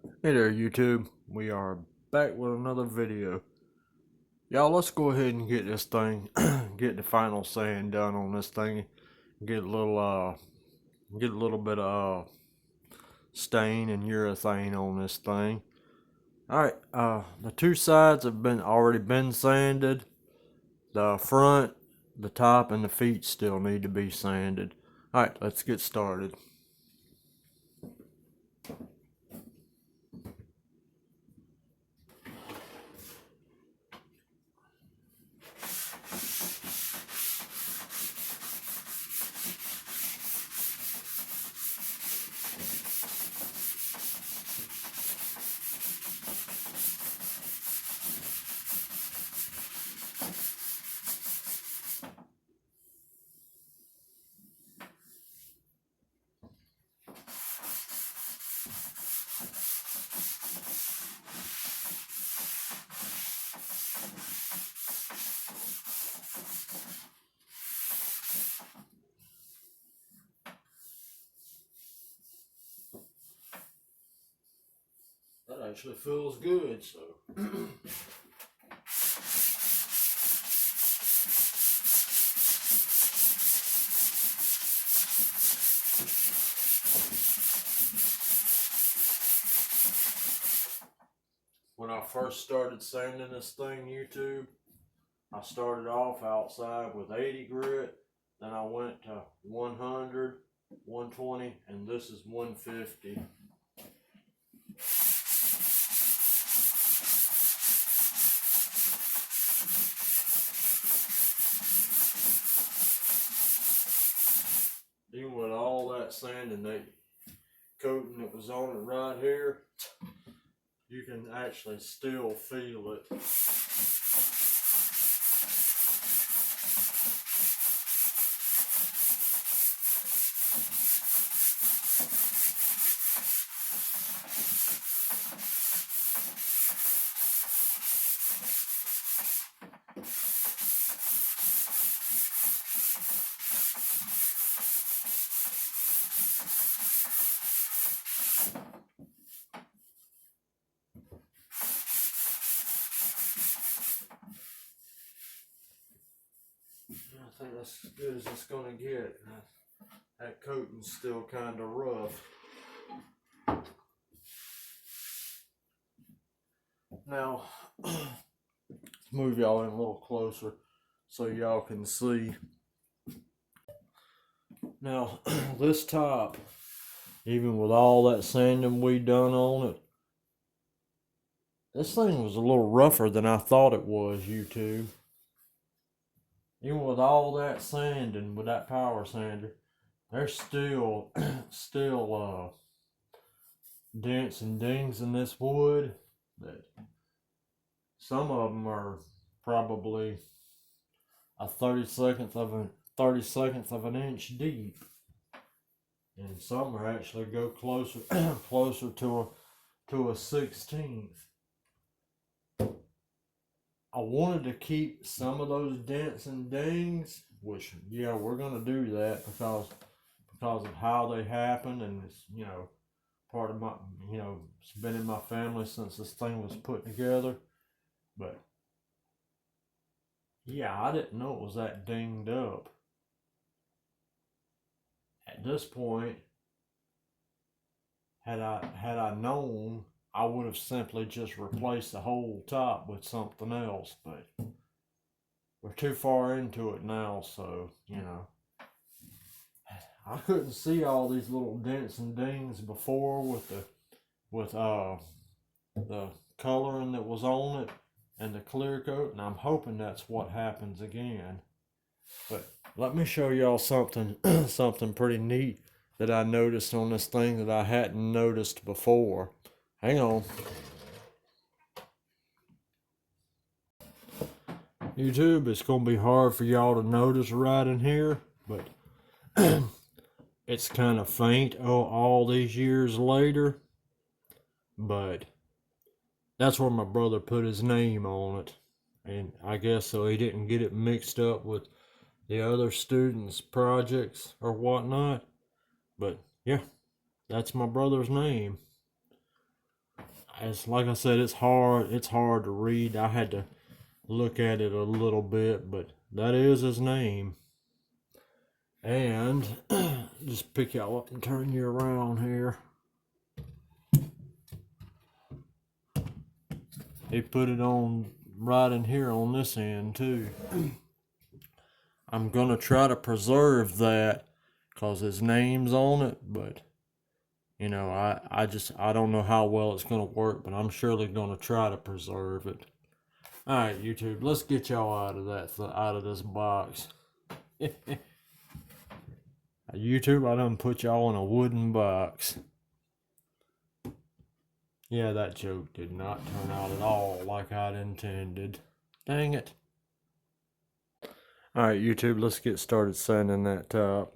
Hey there YouTube, we are back with another video. Y'all, let's go ahead and get this thing, get the final sand done on this thing. Get a little bit of stain and urethane on this thing. Alright, the two sides have already been sanded. The front, the top, and the feet still need to be sanded. Alright, let's get started. That actually feels good, so. When I first started sanding this thing, YouTube, I started off outside with 80 grit, then I went to 100, 120, and this is 150. Even with all that sand and that coating that was on it right here, you can actually still feel it. I think that's as good as it's gonna get. That coating's still kind of rough. Now, let's move y'all in a little closer so y'all can see. Now, this top, even with all that sanding we done on it, this thing was a little rougher than I thought it was, YouTube. Even with all that sanding, with that power sander, there's still dents and dings in this wood that some of them are probably a 30 seconds of an inch deep, and some are actually go closer closer to a 16th. I wanted to keep some of those dents and dings, which yeah, we're gonna do that because of how they happen, and it's part of my it's been in my family since this thing was put together. But yeah, I didn't know it was that dinged up. At this point, had I known, I would have simply just replaced the whole top with something else, but we're too far into it now, so I couldn't see all these little dents and dings before with the coloring that was on it and the clear coat, and I'm hoping that's what happens again. But let me show y'all something something pretty neat that I noticed on this thing that I hadn't noticed before. Hang on. YouTube, it's gonna be hard for y'all to notice right in here, but it's kind of faint all these years later. But that's where my brother put his name on it, and I guess so he didn't get it mixed up with the other students' projects or whatnot. But yeah, that's my brother's name. It's like I said, it's hard. It's hard to read. I had to look at it a little bit, but that is his name. And just pick y'all up and turn you around here. He put it on right in here on this end too. I'm gonna try to preserve that because his name's on it, but you know, I don't know how well it's gonna work, but I'm surely gonna try to preserve it. All right, YouTube, let's get y'all out of out of this box. YouTube, I done put y'all in a wooden box. Yeah, that joke did not turn out at all like I'd intended. Dang it. Alright, YouTube, let's get started sanding that top.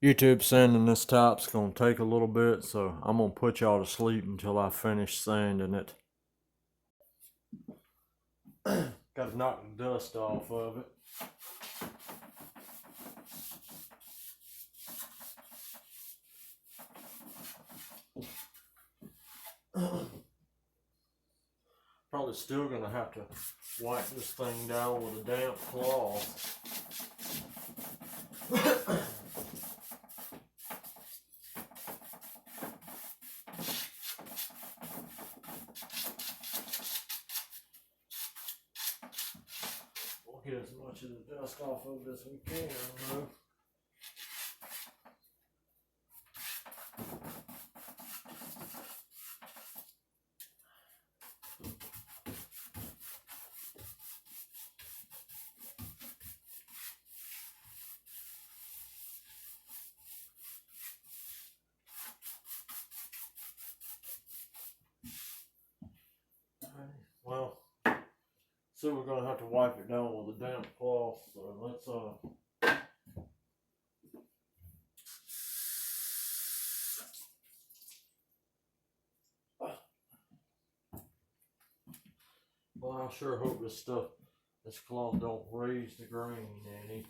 YouTube, sanding this top's gonna take a little bit, so I'm gonna put y'all to sleep until I finish sanding it. Gotta knock the dust off of it. Probably still gonna have to wipe this thing down with a damp cloth. We'll get as much of the dust off of it as we can, though. Well, so we're gonna have to wipe it down with a damp cloth. So let's well, I sure hope this cloth don't raise the grain any.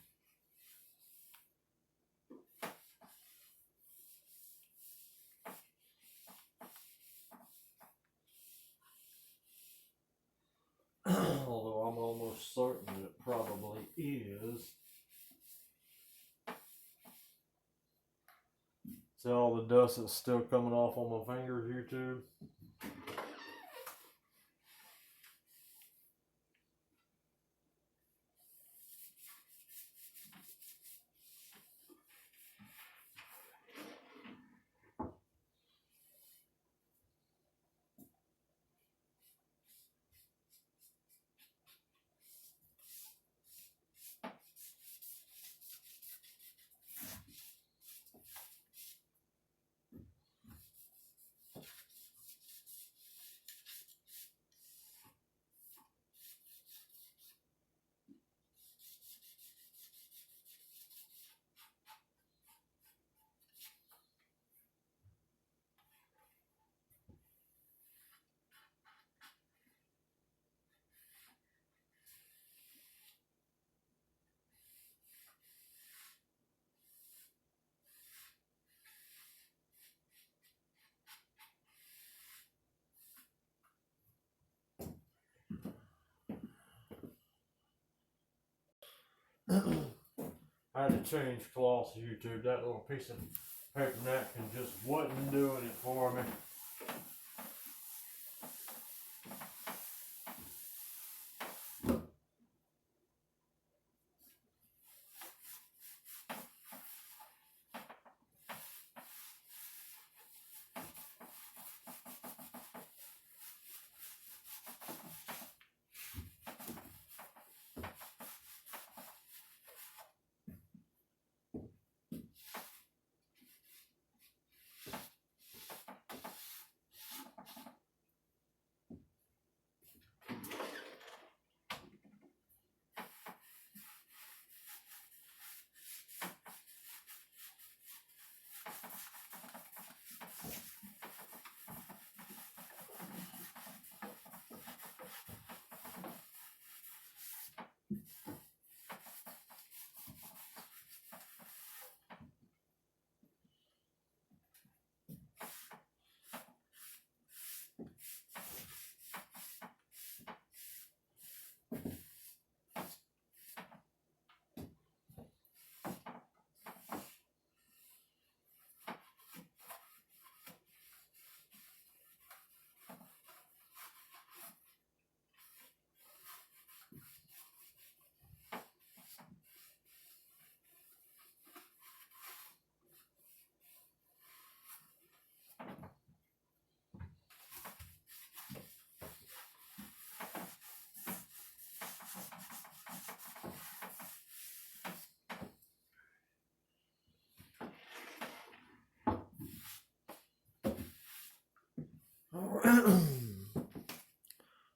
Although I'm almost certain that it probably is. See all the dust that's still coming off on my fingers, YouTube? I had to change cloth, YouTube. That little piece of paper napkin just wasn't doing it for me.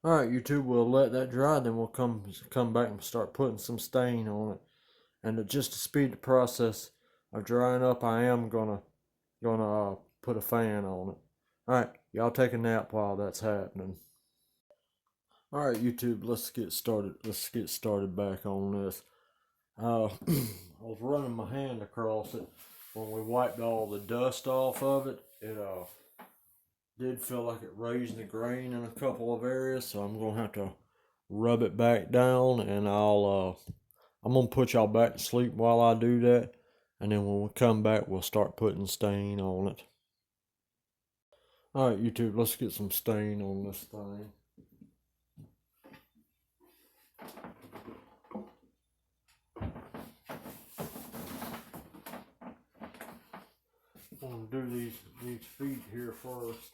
Alright, YouTube, we'll let that dry, then we'll come back and start putting some stain on it. And just to speed the process of drying up, I am gonna put a fan on it. Alright, y'all take a nap while that's happening. Alright, YouTube, let's get started. Let's get started back on this. I was running my hand across it. When we wiped all the dust off of it, it did feel like it raised the grain in a couple of areas, so I'm gonna have to rub it back down, and I'm gonna put y'all back to sleep while I do that, and then when we come back, we'll start putting stain on it. All right, YouTube, let's get some stain on this thing. I'm gonna do these feet here first.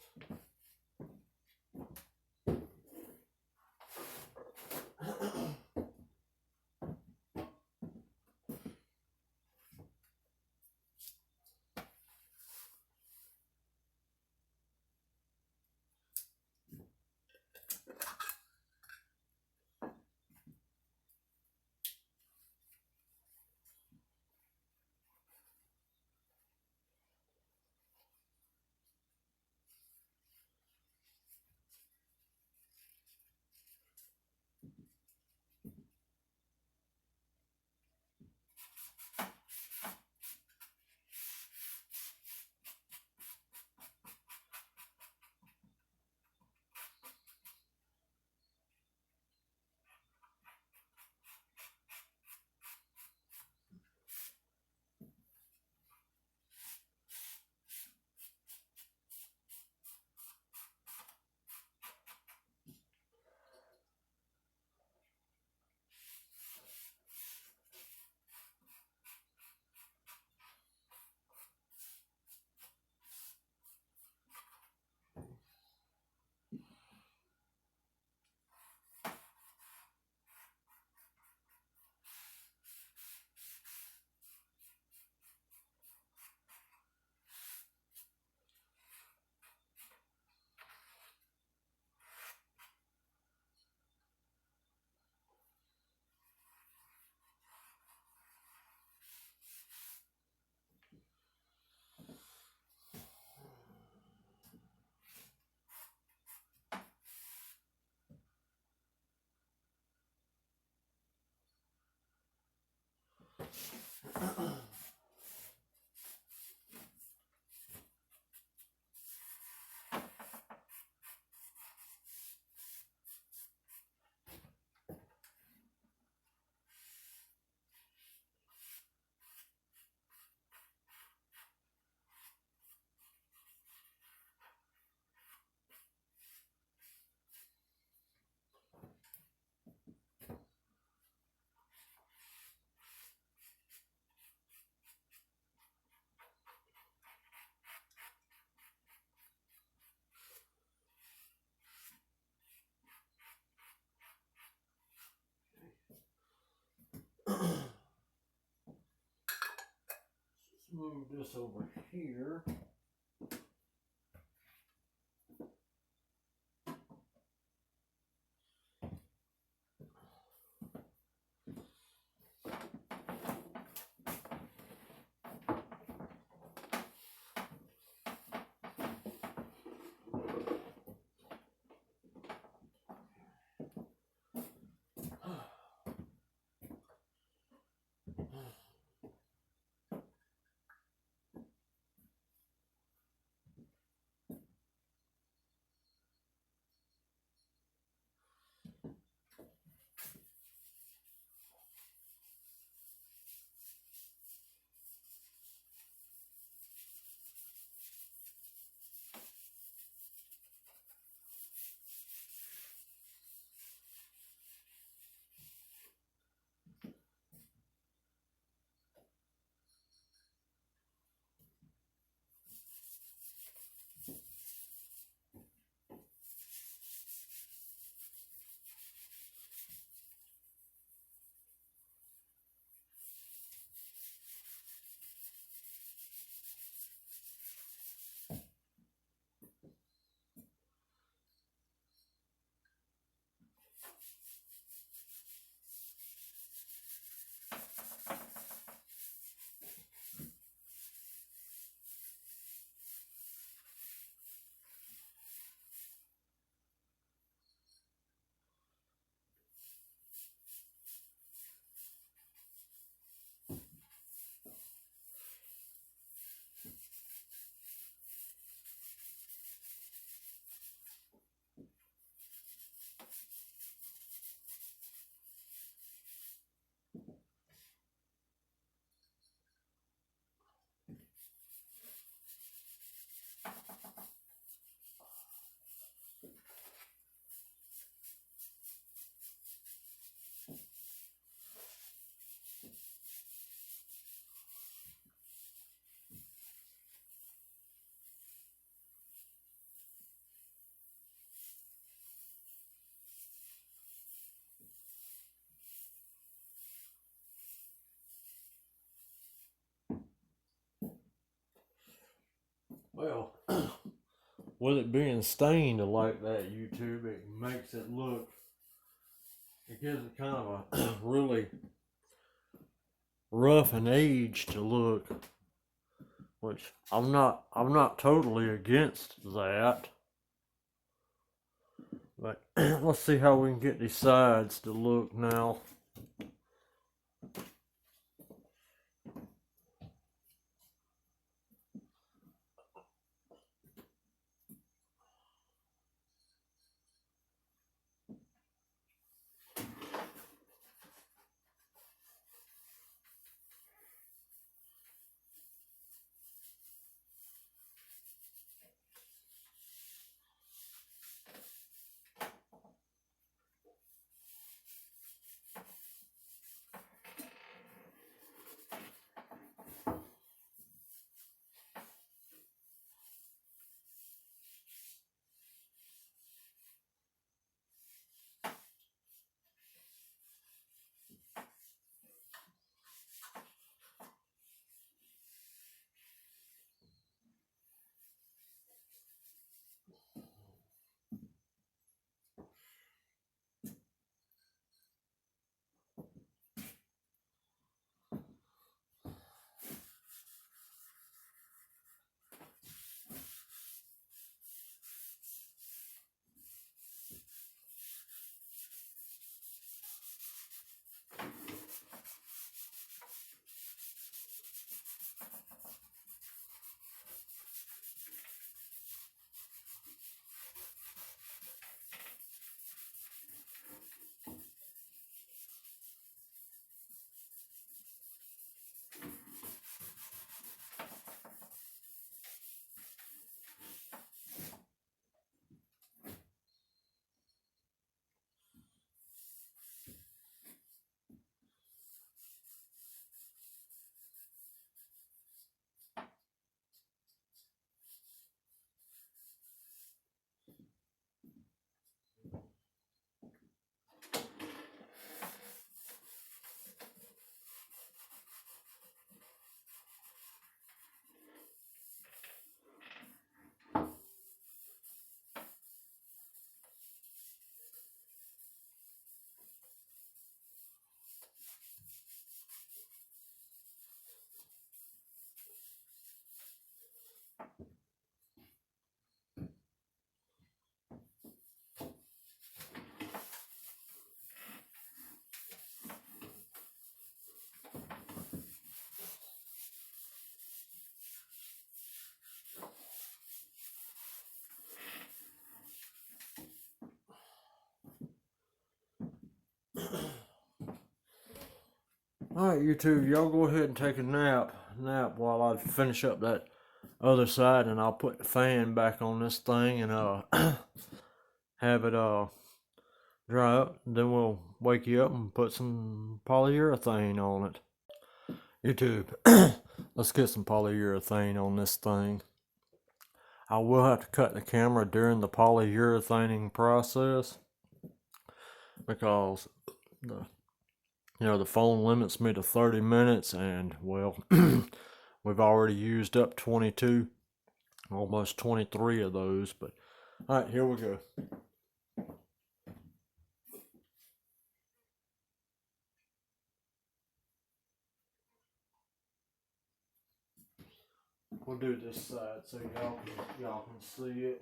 move this over here. Well, with it being stained like that, YouTube, it makes it look, it gives it kind of a really rough and aged look, which I'm not totally against that. But let's see how we can get these sides to look now. Alright, YouTube, y'all go ahead and take a nap while I finish up that other side, and I'll put the fan back on this thing and have it dry up, and then we'll wake you up and put some polyurethane on it. YouTube, let's get some polyurethane on this thing. I will have to cut the camera during the polyurethaning process because the phone limits me to 30 minutes, and well, we've already used up 22, almost 23 of those. But all right, here we go. We'll do this side so y'all can see it.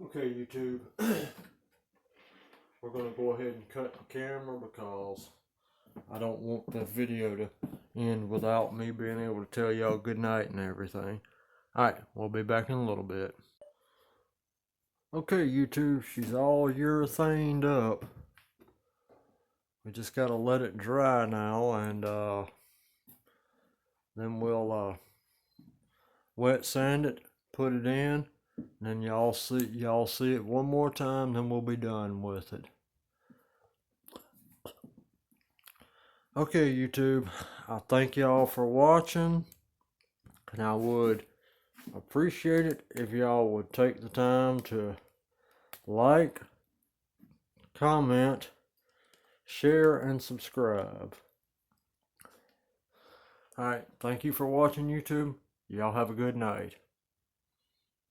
Okay, YouTube, we're going to go ahead and cut the camera because I don't want the video to end without me being able to tell y'all good night and everything. Alright, we'll be back in a little bit. Okay, YouTube, she's all urethaned up. We just got to let it dry now, and then we'll wet sand it, put it in, and then y'all see it one more time, then we'll be done with it. Okay, YouTube, I thank y'all for watching, and I would appreciate it if y'all would take the time to like, comment, share, and subscribe. Alright, thank you for watching, YouTube. Y'all have a good night.